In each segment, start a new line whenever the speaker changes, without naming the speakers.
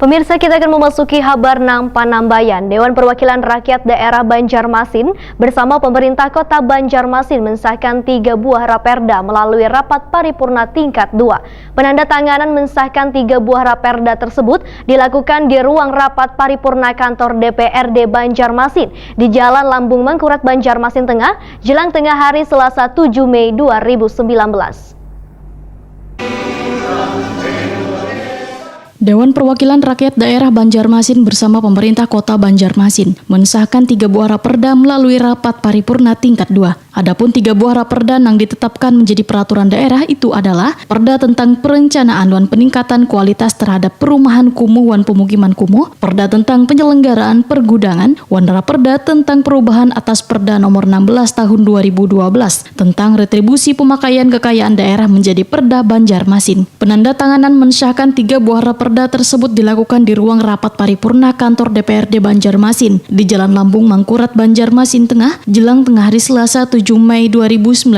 Pemirsa, kita akan memasuki kabar nang Panambayan. Dewan Perwakilan Rakyat Daerah Banjarmasin bersama pemerintah Kota Banjarmasin mensahkan 3 buah raperda melalui rapat paripurna tingkat 2. Penandatanganan mensahkan 3 buah raperda tersebut dilakukan di ruang rapat paripurna kantor DPRD Banjarmasin di Jalan Lambung Mangkurat, Banjarmasin Tengah, jelang tengah hari Selasa 7 Mei 2019.
Dewan Perwakilan Rakyat Daerah Banjarmasin bersama pemerintah Kota Banjarmasin mensahkan 3 buah raperda melalui rapat paripurna tingkat 2. Adapun 3 buah raperda yang ditetapkan menjadi peraturan daerah itu adalah Perda tentang perencanaan dan peningkatan kualitas terhadap perumahan kumuh dan pemukiman kumuh, Perda tentang penyelenggaraan pergudangan, dan Raperda tentang perubahan atas Perda nomor 16 tahun 2012 tentang retribusi pemakaian kekayaan daerah menjadi Perda Banjarmasin. Penandatanganan mensahkan 3 buah raperda tersebut dilakukan di ruang rapat paripurna kantor DPRD Banjarmasin di Jalan Lambung Mangkurat, Banjarmasin Tengah, jelang tengah hari Selasa 7 Mei 2019.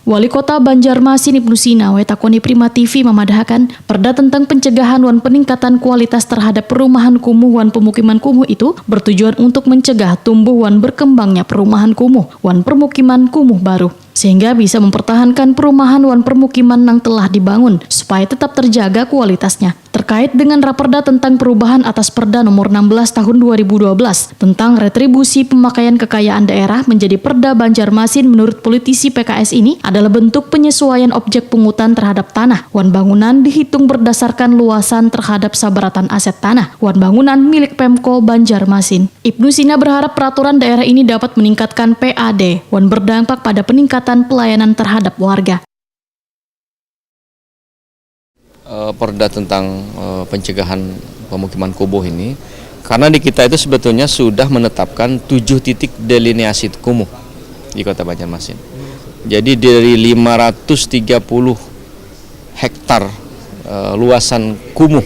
Wali Kota Banjarmasin Ibnu Sina Wetakoni Prima TV memadahkan Perda tentang pencegahan dan peningkatan kualitas terhadap perumahan kumuh dan pemukiman kumuh itu bertujuan untuk mencegah tumbuh dan berkembangnya perumahan kumuh dan permukiman kumuh baru, sehingga bisa mempertahankan perumahan dan permukiman yang telah dibangun supaya tetap terjaga kualitasnya. Terkait dengan Raperda tentang perubahan atas Perda nomor 16 tahun 2012 tentang retribusi pemakaian kekayaan daerah menjadi Perda Banjarmasin, menurut politisi PKS ini adalah bentuk penyesuaian objek pungutan terhadap tanah wan bangunan dihitung berdasarkan luasan terhadap sabaratan aset tanah wan bangunan milik Pemko Banjarmasin. Ibnu Sina berharap peraturan daerah ini dapat meningkatkan PAD wan berdampak pada peningkatan pelayanan terhadap warga.
Perda tentang pencegahan pemukiman kumuh ini, karena di kita itu sebetulnya sudah menetapkan 7 titik delineasi kumuh di Kota Banjarmasin. Jadi dari 530 hektar luasan kumuh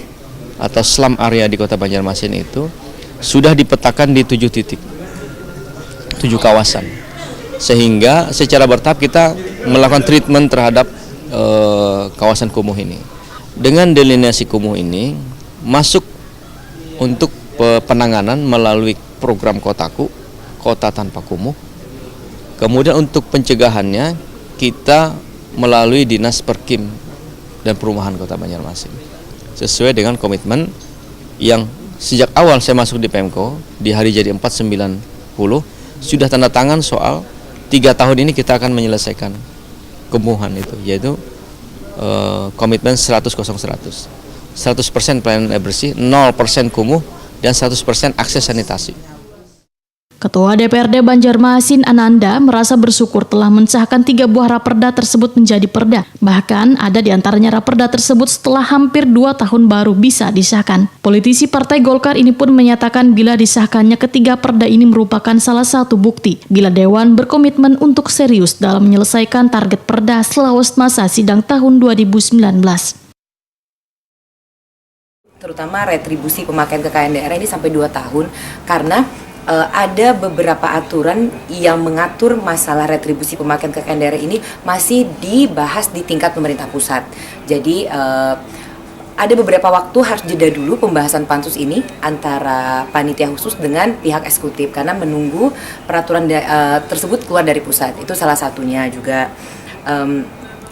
atau slum area di Kota Banjarmasin itu sudah dipetakan di 7 titik, 7 kawasan. Sehingga secara bertahap kita melakukan treatment terhadap kawasan kumuh ini. Dengan delineasi kumuh ini masuk untuk penanganan melalui program Kotaku, Kota Tanpa Kumuh. Kemudian untuk pencegahannya kita melalui Dinas Perkim dan Perumahan Kota Banjarmasin. Sesuai dengan komitmen yang sejak awal saya masuk di Pemko di hari jadi 490 sudah tanda tangan soal 3 tahun ini kita akan menyelesaikan kumuhan itu, yaitu komitmen 100%, 100% pelayanan air bersih, 0% kumuh, dan 100% akses sanitasi.
Ketua DPRD Banjarmasin Ananda merasa bersyukur telah mensahkan 3 buah raperda tersebut menjadi perda. Bahkan ada di antaranya raperda tersebut setelah hampir 2 tahun baru bisa disahkan. Politisi Partai Golkar ini pun menyatakan bila disahkannya ketiga perda ini merupakan salah satu bukti bila Dewan berkomitmen untuk serius dalam menyelesaikan target perda selawat masa sidang tahun 2019.
Terutama retribusi pemakaian kekayaan daerah ini sampai 2 tahun karena ada beberapa aturan yang mengatur masalah retribusi pemakaian kekayaan daerah ini masih dibahas di tingkat pemerintah pusat. Jadi ada beberapa waktu harus jeda dulu pembahasan pansus ini antara panitia khusus dengan pihak eksekutif karena menunggu peraturan tersebut keluar dari pusat. Itu salah satunya juga.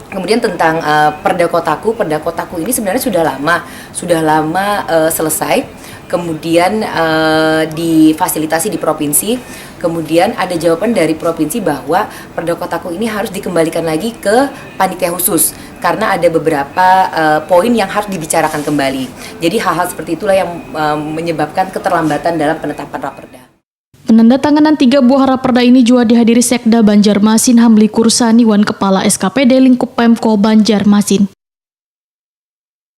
Kemudian tentang Perda Kotaku ini sebenarnya sudah lama selesai. Kemudian difasilitasi di provinsi, Kemudian ada jawaban dari provinsi bahwa Perda Kotaku ini harus dikembalikan lagi ke panitia khusus karena ada beberapa poin yang harus dibicarakan kembali. Jadi hal-hal seperti itulah yang menyebabkan keterlambatan dalam penetapan raperda.
Penandatanganan 3 buah raperda ini juga dihadiri Sekda Banjarmasin Hamli Kursani wan Kepala SKPD Lingkup Pemko Banjarmasin.